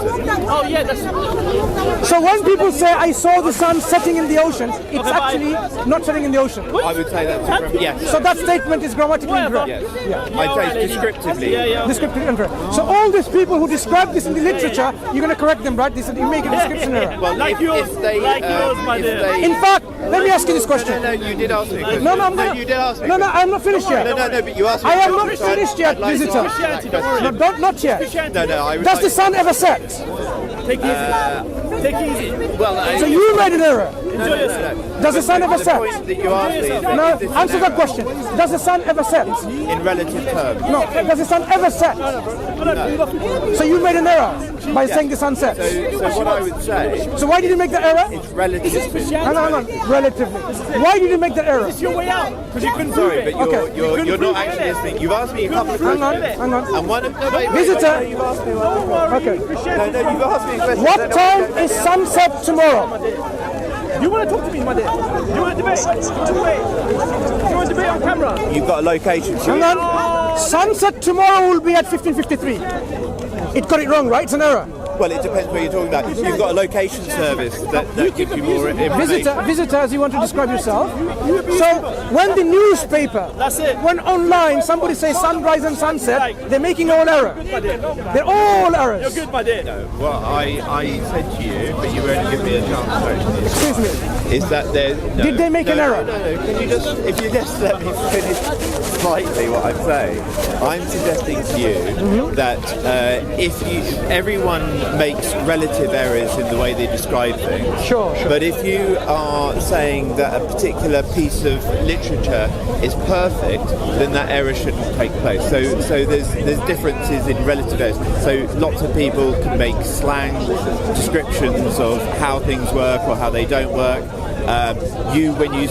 Oh yeah, that's. So when people say, I saw the sun setting in the ocean, it's actually not setting in the ocean. I would say that's incorrect. Yes. So that statement is grammatically incorrect. Yes. Yeah. I'd say descriptively. Descriptively incorrect. So all these people who describe this in the literature, you're going to correct them, right? They said you make a description error. Well, Like yours, my dear. In fact, let me ask you this question. No, you did ask me. a question. No, I'm gonna, you did ask me. No, I'm not finished yet. No, but you asked me. I a am not question, so finished yet, I'd like to visitor. ask that question. No, not yet. No, I would Does like the sun ever set? Take it easy. Take it easy. Well, So you made an error. no. Does the sun ever The set? point that you asked me is No, that this is answer that question. Does the sun ever set? in relative terms. No, does the sun ever set? So you made an error by saying the sun sets. So what I would say, So why did you make the error? it's relative. No, relatively. Why did you make the error? It's your way out because you couldn't Sorry, prove but it. you're not actually listening. You've asked me a couple of Hang questions. on. And one of wait, Visitor. you've asked me one. Okay. No, you've asked me a question. What time is sunset tomorrow? You want to talk to me, my dear? You want to debate? You want to debate on camera? You've got a location. Hang on. Sunset tomorrow will be at 15:53. It got it wrong, right? It's an error. Well, it depends what you're talking about. You've got a location service that gives you more information. Visitor, as you want to describe yourself. So when the newspaper, when online somebody says sunrise and sunset, they're making all error. They're all errors. You're good, my dear. Well, I said to you, but you won't give me a chance to. Excuse me. Is that there? No, Did they make an error? No. Can you just, if you just let me finish slightly what I'm saying, I'm suggesting to you that everyone makes relative errors in the way they describe things. Sure. But if you are saying that a particular piece of literature is perfect, then that error shouldn't take place. So there's differences in relative errors. So lots of people can make slang descriptions of how things work or how they don't work. When you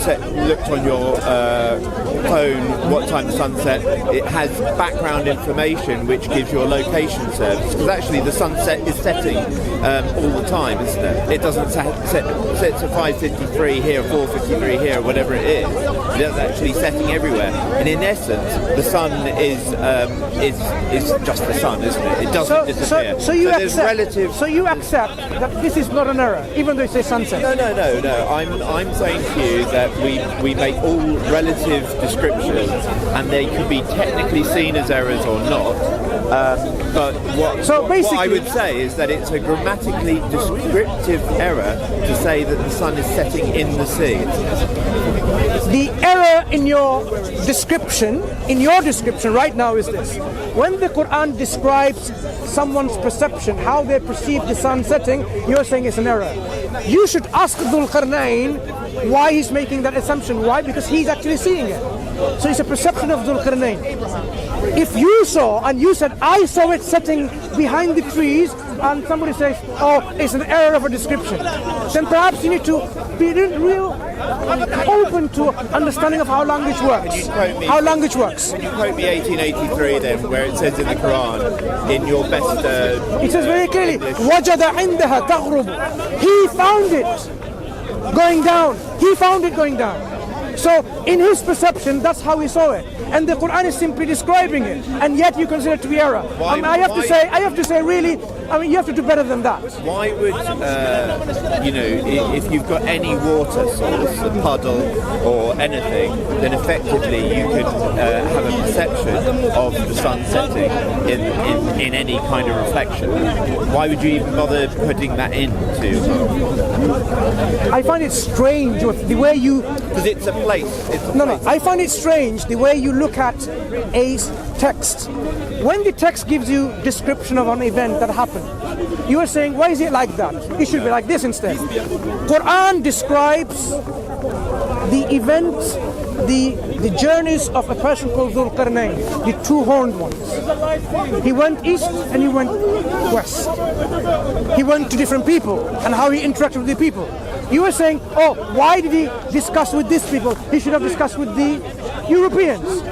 looked on your phone what time the sun set, it has background information which gives you a location service, because actually the sunset is setting all the time, isn't it? It doesn't set to 5:53 here, 4:53 here, whatever it is. It's actually setting everywhere, and in essence the sun is just the sun, isn't it? It doesn't disappear. So you accept that this is not an error, even though it says sunset? No. I'm saying to you that we make all relative descriptions, and they could be technically seen as errors or not. But what I would say is that it's a grammatically descriptive error to say that the sun is setting in the sea. The error in your description right now is this. When the Quran describes someone's perception, how they perceive the sun setting, you're saying it's an error. You should ask 𝐸𝐤𝐤𝐻 why he's making that assumption. Why? Because he's actually seeing it. So it's a perception of 𝐸𝐤𝐤𝐻. If you saw and you said, I saw it setting behind the trees, and somebody says, oh, it's an error of a description, then perhaps you need to be real open to understanding of how language works. How language works. Can you quote me 1883 then, where it says in the Quran, in your best... it says very clearly, وَجَدَ عِنْدَهَا تَغْرُبُ. He found it going down. He found it going down. So in his perception, that's how he saw it. And the Quran is simply describing it, and yet you consider it to be error. I have to say, really, you have to do better than that. Why would, if you've got any water source, a puddle or anything, then effectively you could have a perception of the sun setting in any kind of reflection. Why would you even bother putting that into? I find it strange the way you... Because it's a place. I find it strange the way you look at a text. When the text gives you description of an event that happened, you are saying, why is it like that? It should be like this instead. Quran describes the events, the journeys of a person called 𝐸𝐤𝐤𝐻, the two-horned ones. He went east and he went west. He went to different people and how he interacted with the people. You were saying, oh, why did he discuss with these people? He should have discussed with the Europeans.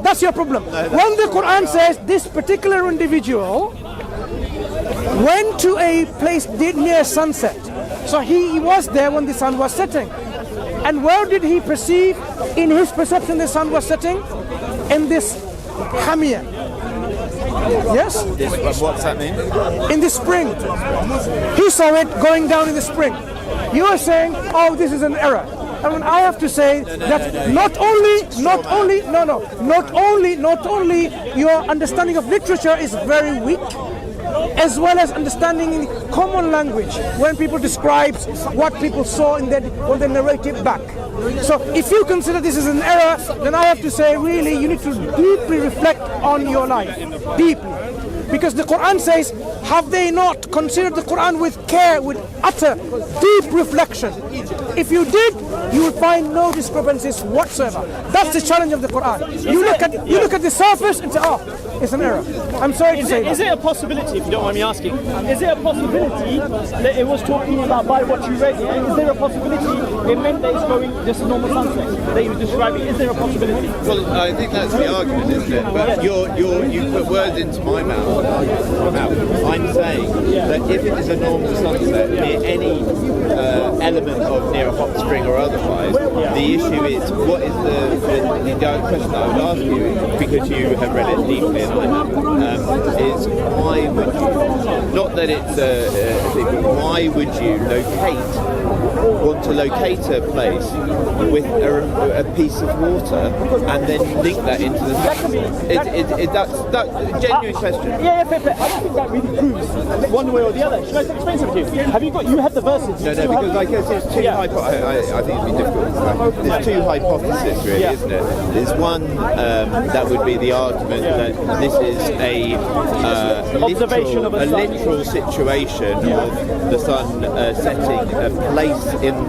That's your problem. When the Quran says this particular individual went to a place near sunset, so he was there when the sun was setting. And where did he perceive in his perception the sun was setting? In this hamia. Yes? What's that mean? In the spring. He saw it going down in the spring. You are saying, oh, this is an error. And I have to say that not only your understanding of literature is very weak, as well as understanding in common language when people describe what people saw in when they narrate it back. So if you consider this is an error, then I have to say really you need to deeply reflect on your life, deeply. Because the Quran says, have they not considered the Quran with care, with utter, deep reflection? If you did, you will find no discrepancies whatsoever. That's the challenge of the Quran. You look at the surface and say, oh, it's an error. I'm sorry to say that. Is it a possibility, if you don't mind me asking, is it a possibility that it was talking about by what you read here? Is there a possibility it meant that it's going just a normal sunset that he was describing? Is there a possibility? Well, I think that's the argument, isn't it? But you put words into my mouth. I'm saying that if it is a normal sunset near any element of near a hot spring or otherwise, the issue is what is the question I would ask you, because you have read it deeply and I haven't, is why would you, not that it's why would you want to locate a place with a piece of water and then link that into the that's genuine question. Yeah, I don't think that really proves one way or the other. Should I explain something to you? You have the verses. No, because I guess it's two I think it'd be difficult. There's two hypotheses really, isn't it? There's one that would be the argument that this is a literal situation of the sun setting a place in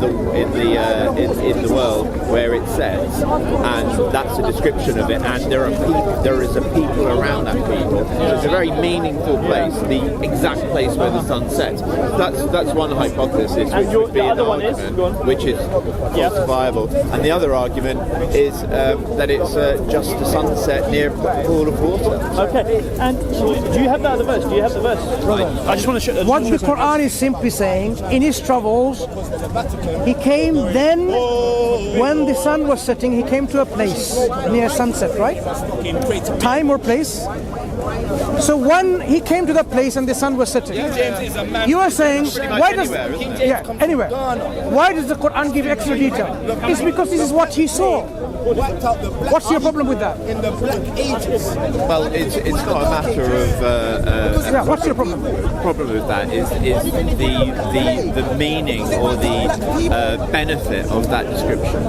the world where it sets, and that's a description of it, and there is a people around that people. So it's a very meaningful place, the exact place where the sun sets. That's one hypothesis, which would be an argument, which is falsifiable. And the other argument is that it's just a sunset near a pool of water. Okay, and do you have that other verse? I just want to show. What the Quran is simply saying, in his travels, he came then, when the sun was setting, he came to a place near sunset, right? Time or place? So when he came to that place and the sun was setting, you are saying, why does anywhere? Why does the Quran give extra detail? It's because this is what he saw. What's your problem with that? In the Black Ages. Well, it's not a matter of. What's your problem? The problem with that is the meaning or the benefit of that description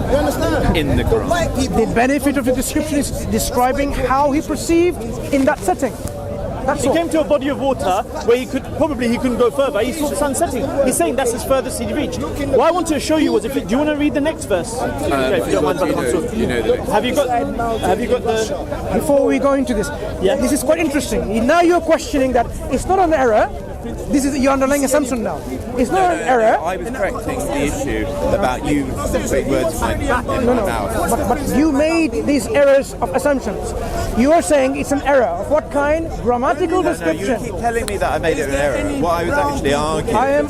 in the Quran. The benefit of the description is describing how he perceived in that setting. That's he came to a body of water where he couldn't go further. He saw the sun setting. He's saying that's his furthest he reached. What I want to show you was, do you want to read the next verse? If you don't mind, Have you got the? Before we go into this, this is quite interesting. Now you're questioning that it's not an error. This is your underlying assumption now. It's not an error. I was correcting the issue about you putting words in my mouth. But you made these errors of assumptions. You are saying it's an error. Of what kind? Grammatical description. You keep telling me that I made it an error. What I was actually arguing. I am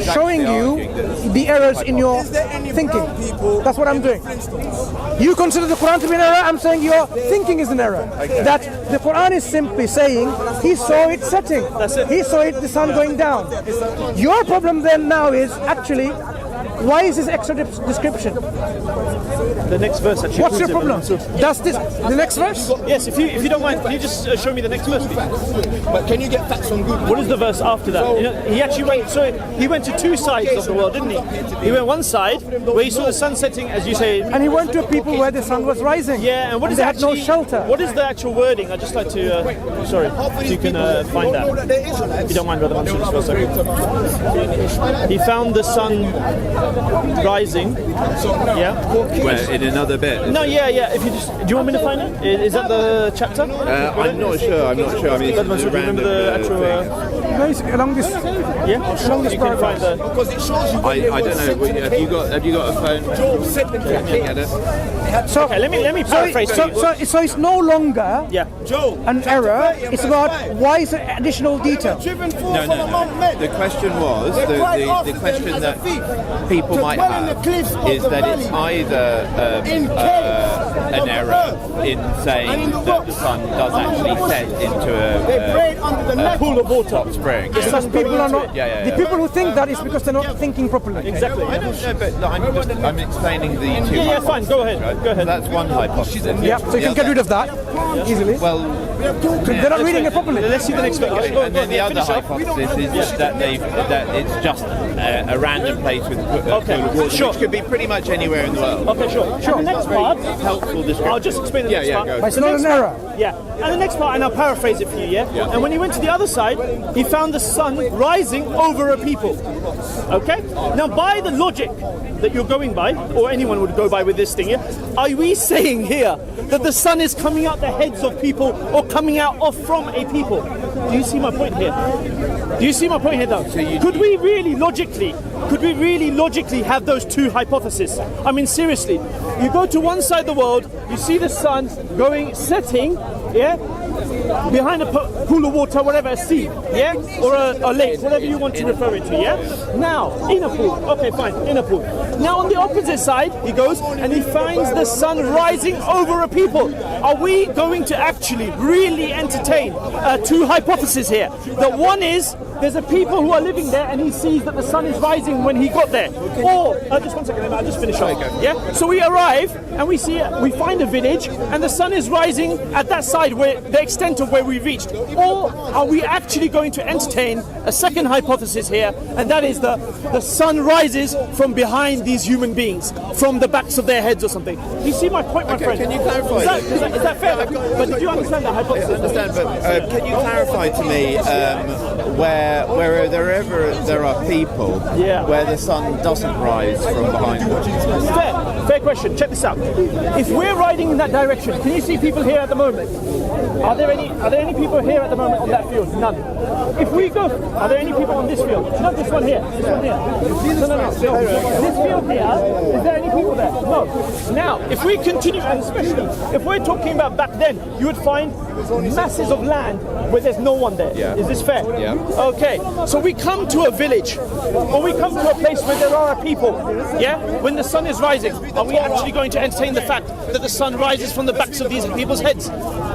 showing you the errors in your thinking. That's what I'm doing. You consider the Quran to be an error. I'm saying your thinking is an error. Okay. That the Quran is simply saying he saw it setting. He saw it, the sun going down. Your problem then now is actually, why is this extra description? The next verse actually. What's your problem? Does this the next verse? Yes, if you don't mind, can you just show me the next verse, please? But can you get facts on Google? What is the verse after that? He actually went. So he went to two sides of the world, didn't he? He went one side where he saw the sun setting, as you say, and he went to people where the sun was rising. Yeah, and what is they had no shelter. What is the actual wording? I'd just like to. Sorry, if you can find that. If you don't mind, brother Mansur, just for a second. He found the sun rising. Yeah. Well, in another bit. No, yeah. If you just, do you want me to find it? Is that the chapter? I'm not sure. I mean, do you remember the actual? Along this. Yeah. Along this paragraph. Because it shows you. I don't know. Have you got a phone? Job said the Get it? So okay, let me paraphrase. So it's no longer Joe, an error. It's about why is there additional detail. No. The question was the question that people might have is that it's either an error in saying that the sun does actually set into a pool of water. hot spring. The sun People are not. Yeah. The people who think that is because they're not thinking properly. Exactly. I don't know, but I'm explaining the two. Yeah, fine. Go ahead. Right? Go ahead. That's one hypothesis. Yeah, so you can get rid of that easily. Well, They're not reading it properly. Let's see the next one. okay, and then the other hypothesis is that it's just a random place with Okay, water, sure. which could be pretty much anywhere in the world. Okay, sure. And the next part, Helpful description. I'll just explain the next part. go. But it's not an error. Yeah, and the next part, and I'll paraphrase it for you, yeah? And when he went to the other side, he found the sun rising over a people. Okay? Now, by the logic that you're going by, or anyone would go by with this thing, yeah? Are we saying here that the sun is coming out the heads of people or coming out of from a people? Do you see my point here? Do you see my point here, though? Could we really logically have those two hypotheses? I mean, seriously, you go to one side of the world, you see the sun setting, yeah, behind a pool of water, whatever, a sea, yeah, or a lake, whatever you want to refer it to, yeah. Now, in a pool, okay, fine, in a pool. Now, on the opposite side, he goes and he finds the sun rising over a people. Are we going to actually really entertain two hypotheses here? The one is, there's a people who are living there and he sees that the sun is rising when he got there. Or, just one second, I'll just finish off. Yeah? So we arrive and we find a village and the sun is rising at that side, where the extent of where we reached. Or are we actually going to entertain a second hypothesis here, and that is the sun rises from behind these human beings, from the backs of their heads or something. Do you see my point, my friend? Can you clarify? Is that fair? But did you understand that hypothesis? I understand, but can you clarify to me wherever there are people where the sun doesn't rise from behind them? Fair question. Check this out. If we're riding in that direction, can you see people here at the moment? Are there any people here at the moment on that field? None. If we go, are there any people on this field? Not this one here. This one here. No. This field here, is there any people there? No. Now, if we continue, and especially if we're talking about back then, you would find masses of land where there's no one there. Yeah. Is this fair? Yeah. Okay. So we come to a village, or we come to a place where there are people. Yeah. When the sun is rising, are we actually going to entertain the fact that the sun rises from the backs of these people's heads?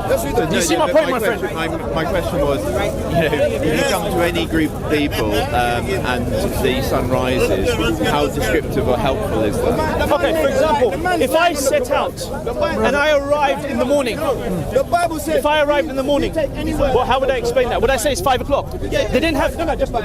Do you see my point, my friend? My question was, if you come to any group of people and the sun rises, how descriptive or helpful is that? Okay, for example, if I set out and I arrived in the morning, well, how would I explain that? Would I say it's 5 o'clock? They didn't have,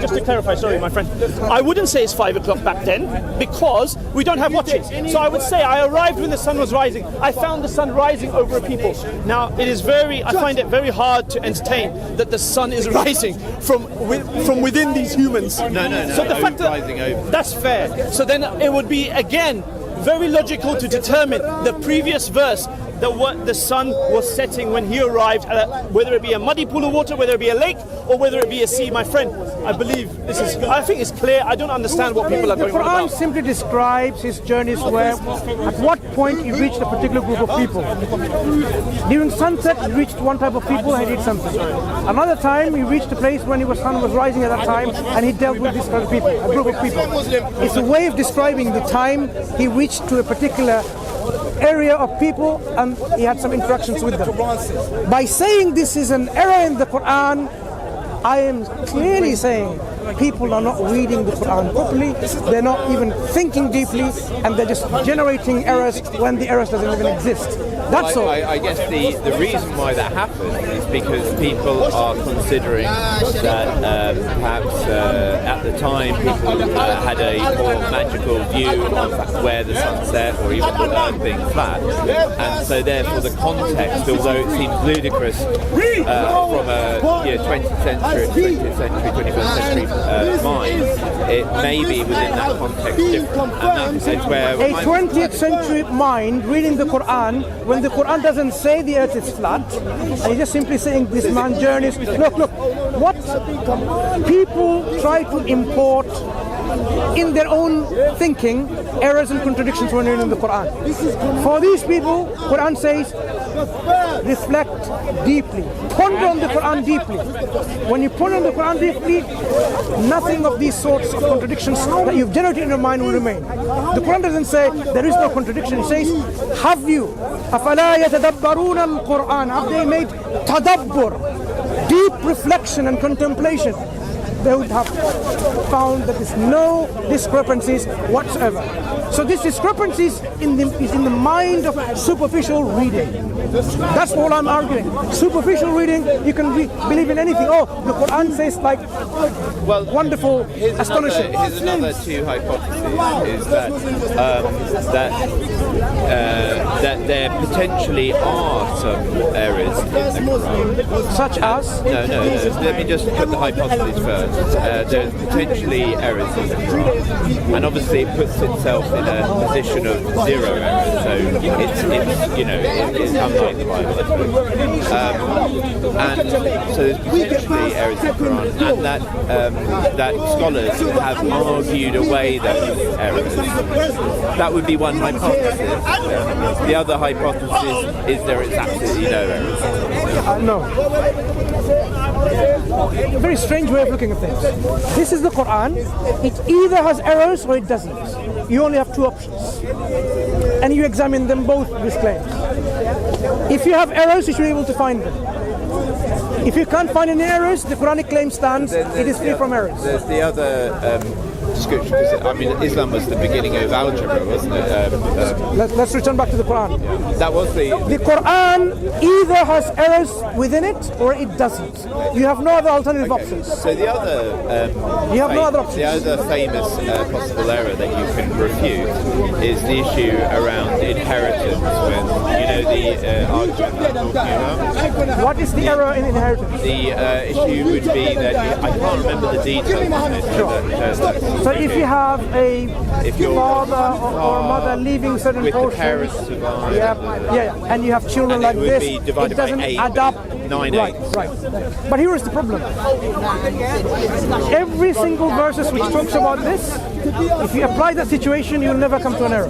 just to clarify, sorry, my friend. I wouldn't say it's 5 o'clock back then because we don't have watches. So I would say I arrived when the sun was rising. I found the sun rising over a people. Now, I find it very hard to entertain that the sun is rising from within these humans. No. So the fact rising over. that's fair. So then it would be, again, very logical to determine the previous verse that the sun was setting when he arrived, whether it be a muddy pool of water, whether it be a lake, or whether it be a sea. My friend, I think it's clear. I don't understand what people are going on The Quran about. simply describes his journeys where, at what point he reached a particular group of people. During sunset, he reached one type of people and he did something. Another time, he reached a place when the sun was rising at that time and he dealt with this kind of people, a group of people. It's a way of describing the time he reached to a particular area of people and he had some interactions with them. By saying this is an error in the Quran, I am clearly saying people are not reading the Quran properly, they're not even thinking deeply, and they're just generating errors when the errors doesn't even exist. That's all. I guess the reason why that happens is because people are considering that perhaps at the time people had a more magical view of where the sun set or even the earth being flat, and so therefore the context, although it seems ludicrous from a 20th century, 21st century mind, it may be within that context different, and that's where a 20th century mind reading the Quran, when the Quran doesn't say the earth is flat, and he's just simply saying this man journeys. Look, what people try to import in their own thinking errors and contradictions when reading the Quran. For these people, Quran says reflect deeply, ponder on the Quran deeply. When you ponder on the Quran deeply, nothing of these sorts of contradictions that you've generated in your mind will remain. The Quran doesn't say there is no contradiction. It says, have you? أَفَلَا يَتَدَبَّرُونَ الْقُرْآنَ. Have they made tadabbur, deep reflection and contemplation? They would have found that there's no discrepancies whatsoever. So this discrepancies is in the mind of superficial reading. That's all I'm arguing. Superficial reading, you can believe in anything. Oh, the Quran says like wonderful, astonishing. Here's another two hypotheses: is that there potentially are some errors in the Quran, such as no. Let me just put the hypothesis first. There's potentially errors in the Quran, and obviously it puts itself in a position of zero errors. So it's unlike the Bible, and so there's potentially errors in the Quran, and that scholars have argued away those errors. That would be one hypothesis. The other hypothesis is there is absolutely no errors. No. A very strange way of looking at things. This is the Quran. It either has errors or it doesn't. You only have two options. And you examine them both, these claims. If you have errors, you should be able to find them. If you can't find any errors, the Quranic claim stands, it is free from errors. There's the other description, because I mean, Islam was the beginning of algebra, wasn't it? Let's return back to the Quran. That was the Quran either has errors within it or it doesn't. You have no other alternative options. So the other you have no other options. The other famous possible error that you can refute is the issue around inheritance, when the argument that I'm talking about. What is the error in inheritance? The issue would be that I can't remember the details of it. So if you have a father or mother leaving certain with portions, the parents survive, and you have children like this, it doesn't add up. 9/8. Right. But here is the problem. Every single verse which talks about this, if you apply that situation, you'll never come to an error.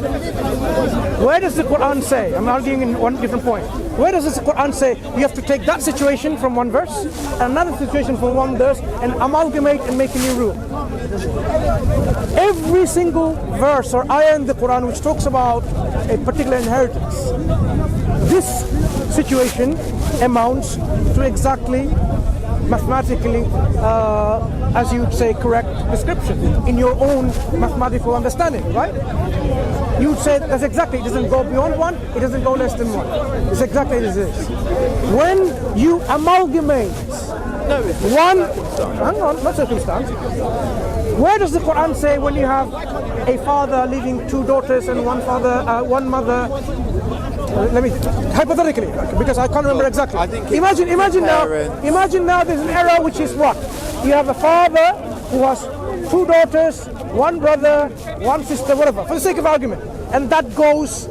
Where does the Quran say? I'm arguing in one different point. Where does the Quran say you have to take that situation from one verse, and another situation from one verse, and amalgamate and make a new rule? Every single verse or ayah in the Quran which talks about a particular inheritance, this situation amounts to exactly, mathematically, as you would say, correct description in your own mathematical understanding, right? You would say that's exactly, it doesn't go beyond one, it doesn't go less than one. It's exactly as it is. When you amalgamate hang on, not circumstance. Where does the Quran say when you have a father leaving two daughters and one mother? Let me hypothetically, because I can't remember exactly. Imagine now there's an error which is what? You have a father who has two daughters, one brother, one sister, whatever, for the sake of argument, and that goes.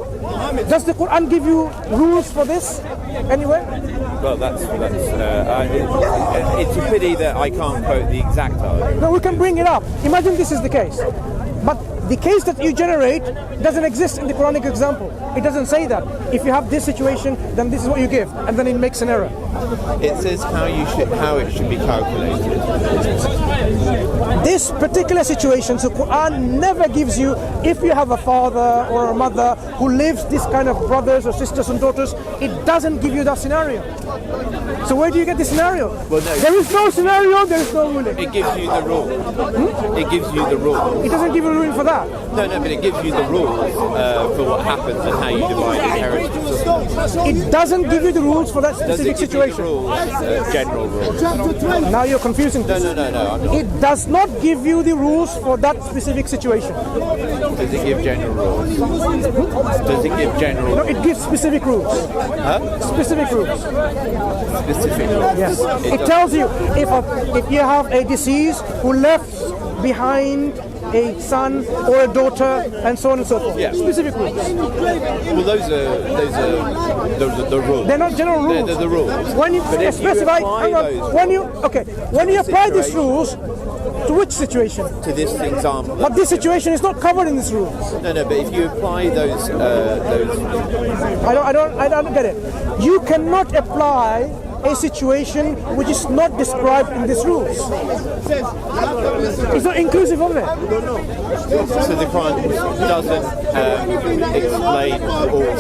Does the Quran give you rules for this anywhere? Well, it's a pity that I can't quote the exact argument. No, we can bring it up. Imagine this is the case. But the case that you generate doesn't exist in the Quranic example. It doesn't say that. If you have this situation, then this is what you give, and then it makes an error. It says how it should be calculated. This particular situation, so Quran never gives you, if you have a father or a mother who lives this kind of brothers or sisters and daughters, it doesn't give you that scenario. So where do you get the scenario? Well, no, there is no scenario, there is no ruling. It gives you the rule. It gives you the rule. It doesn't give you a ruling for that. No, but it gives you the rules for what happens and how you divide inheritance. It doesn't give you the rules for that specific situation. General rules. Now you're confusing things. No, I'm not. It does not give you the rules for that specific situation. Does it give general rules? Does it give general rules? No, it gives specific rules. Huh? Specific rules. Specific rules? Yes. It tells you if you have a deceased who left behind a son or a daughter, and so on and so forth. Yeah. Specific rules. Well, those are the rules. They're not general rules. They're the rules. When you specify, when you apply these rules, To which situation? To this example. But this situation is not covered in these rules. No, but if you apply those, I don't get it. You cannot apply a situation which is not described in these rules. It's not inclusive of it. So the Quran doesn't explain all the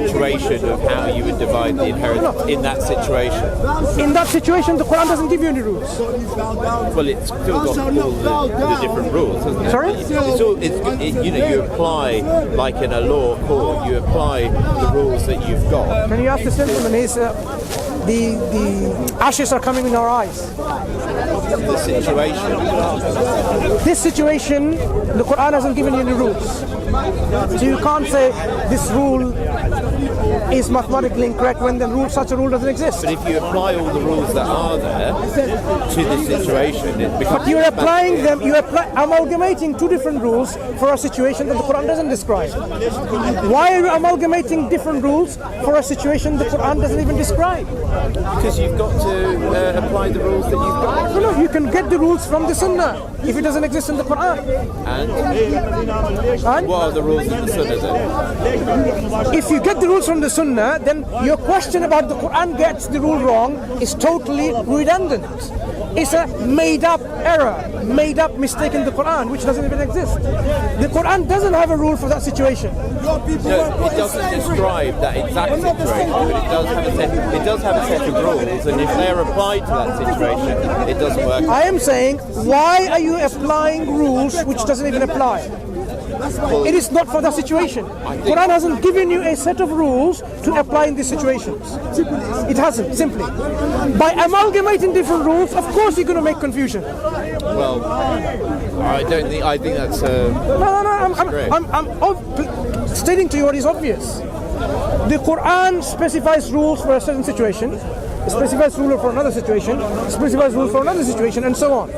situation of how you would divide the inheritance in that situation. In that situation, the Quran doesn't give you any rules. Well, it's still got all the different rules, hasn't it? Sorry? You apply, like in a law court, you apply the rules that you've got. Can you ask this gentleman? The ashes are coming in our eyes. The situation. This situation, the Quran hasn't given you any rules. So you can't say this rule is mathematically incorrect when such a rule doesn't exist. But if you apply all the rules that are there to this situation, it becomes... But you're applying them, amalgamating two different rules for a situation that the Quran doesn't describe. Why are you amalgamating different rules for a situation the Quran doesn't even describe? Because you've got to apply the rules that you've got. No, you can get the rules from the Sunnah if it doesn't exist in the Quran. And what are the rules in the Sunnah then? If you get the rules from the Sunnah, then your question about the Quran gets the rule wrong is totally redundant. It's a made-up error, made-up mistake in the Quran, which doesn't even exist. The Quran doesn't have a rule for that situation. No, it doesn't describe that exact situation, but it does have a set of rules, and if they're applied to that situation, it doesn't work. I am saying, why are you applying rules which doesn't even apply? It is not for that situation. Quran hasn't given you a set of rules to apply in these situations. It hasn't, simply. By amalgamating different rules, of course you're going to make confusion. Well, I think that's... I'm stating to you what is obvious. The Quran specifies rules for a certain situation, specifies rule for another situation, specifies rule for another situation, and so on.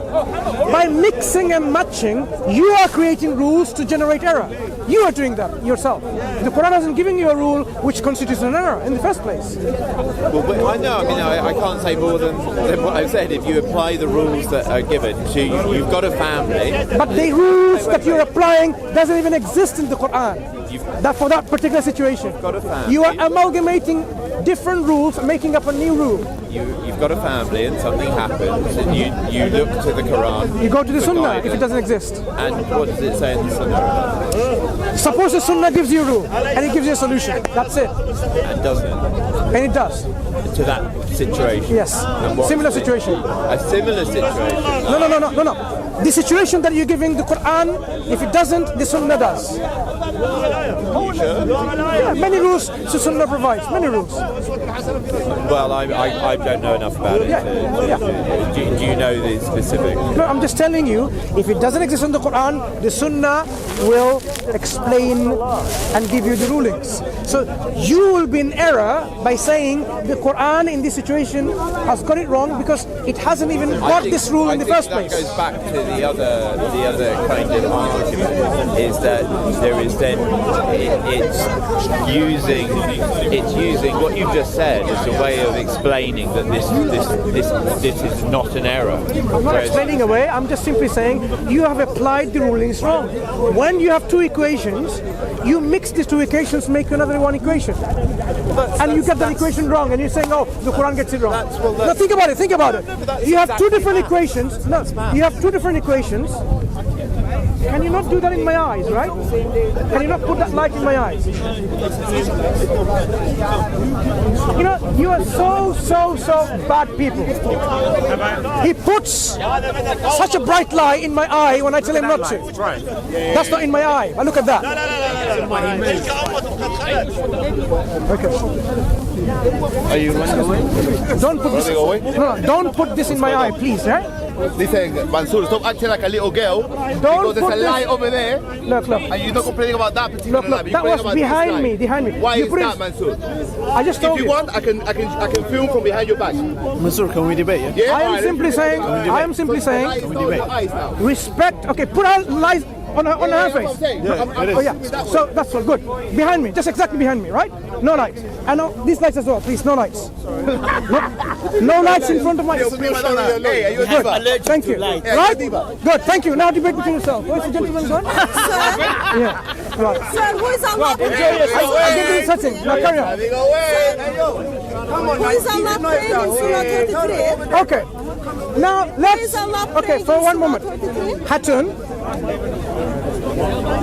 By mixing and matching, you are creating rules to generate error. You are doing that yourself. The Quran hasn't given you a rule which constitutes an error in the first place. Well, I can't say more than what I've said. If you apply the rules that are given to you, you've got a family. But the rules that you're applying doesn't even exist in the Quran. That for that particular situation. You are amalgamating different rules, making up a new rule. You've got a family and something happens, and you look to the Quran. You go to the Sunnah if it doesn't exist. And what does it say in the Sunnah? Suppose the Sunnah gives you a rule and it gives you a solution. That's it. And doesn't. And it does. To that situation. Yes. Similar situation. A similar situation. No. The situation that you're giving the Quran, if it doesn't, the Sunnah does. You sure? Yeah, many rules the Sunnah provides. Many rules. Well, I don't know enough about it. Do you know the specific? No, I'm just telling you, if it doesn't exist in the Quran, the Sunnah will explain and give you the rulings. So you will be in error by saying the Quran in this situation has got it wrong because it hasn't even got this rule in the first place. That goes back to the other kind of argument, is that there is then it's using what you've just said as a way of explaining that this is not an error. I'm not explaining away. I'm just simply saying you have applied the rulings wrong. When you have two equations, you mix these two equations, make another one equation, and you get that equation wrong, and you're saying, "Oh, the Quran gets it wrong." No, think about it. Think about it. You have two different equations. No, you have two different equations. Can you not do that in my eyes, right? Can you not put that light in my eyes? You know, you are so bad people. He puts such a bright light in my eye when I tell him not to. That's not in my eye. But look at that. Okay. Are you running away? Don't put this. No, don't put this in my eye, please, right? Listen, Mansur, stop acting like a little girl. Don't because there's put a light over there. Look. And you're not complaining about that particular light. That was behind me. Why is that, Mansur? I just told you. If you want, I can film from behind your back. Mansur, can we debate? Yeah? I am simply saying. Respect. Okay, put out light on her face. Oh yeah. So that's all good. Behind me, just exactly behind me, right? No lights. And now these lights as well, please. No lights. No lights in front of my. Hey, are you a diva? Thank you. Right? Good. Thank you. Now debate between yourself. Where's the gentleman gone? Yeah. Right. Sir, who is Allah praying? I'll give you a setting. Now carry on. Who is Allah praying in Surah 33? Okay. Now let's. Is Allah Okay, praying for in one Surah moment. 33? Hatun,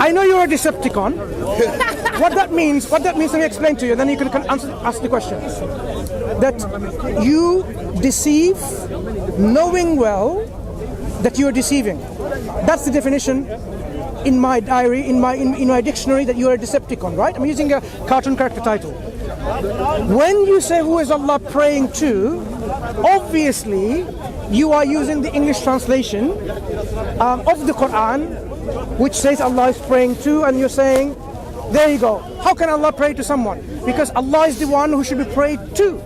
I know you're a Decepticon. What that means, let me explain to you, then you can ask the question. That you deceive knowing well that you're deceiving. That's the definition in my diary, in my dictionary, that you are a Decepticon, right? I'm using a cartoon character title. When you say who is Allah praying to, obviously you are using the English translation of the Quran, which says Allah is praying to, and you're saying, there you go. How can Allah pray to someone? Because Allah is the one who should be prayed to.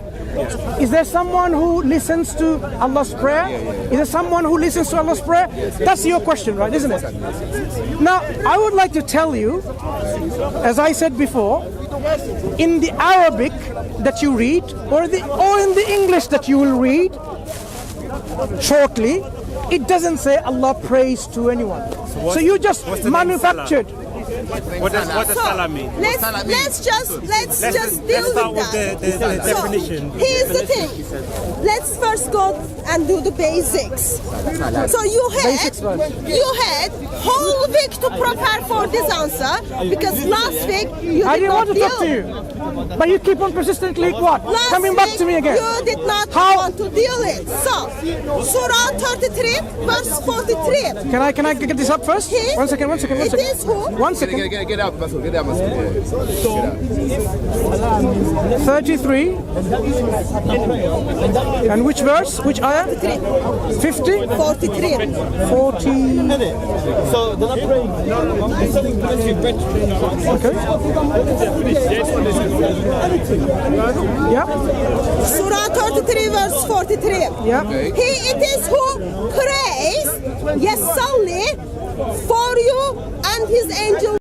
Is there someone who listens to Allah's prayer? Is there someone who listens to Allah's prayer? That's your question, right, isn't it? Now, I would like to tell you, as I said before, in the Arabic that you read, or in the English that you will read shortly, it doesn't say Allah prays to anyone. So you just manufactured. What does salah mean? Let's just deal with that. The definition. Here's the thing. Let's first go and do the basics. So you had whole week to prepare for this answer, because last week you I did didn't not want to talk to deal. you, but you keep on persistently coming back to me again. You did not want to deal it. So Surah 33, verse 43. Can I get this up first? He- One second. It is who? One second. Get out, Mansur. Get out, Mansur. 33. And which verse? Which ayah? 50? 43. 40. So they're not praying. Okay. Yeah. Surah 33, verse 43. Yeah. He it is who prays, yes, solely for you and his angel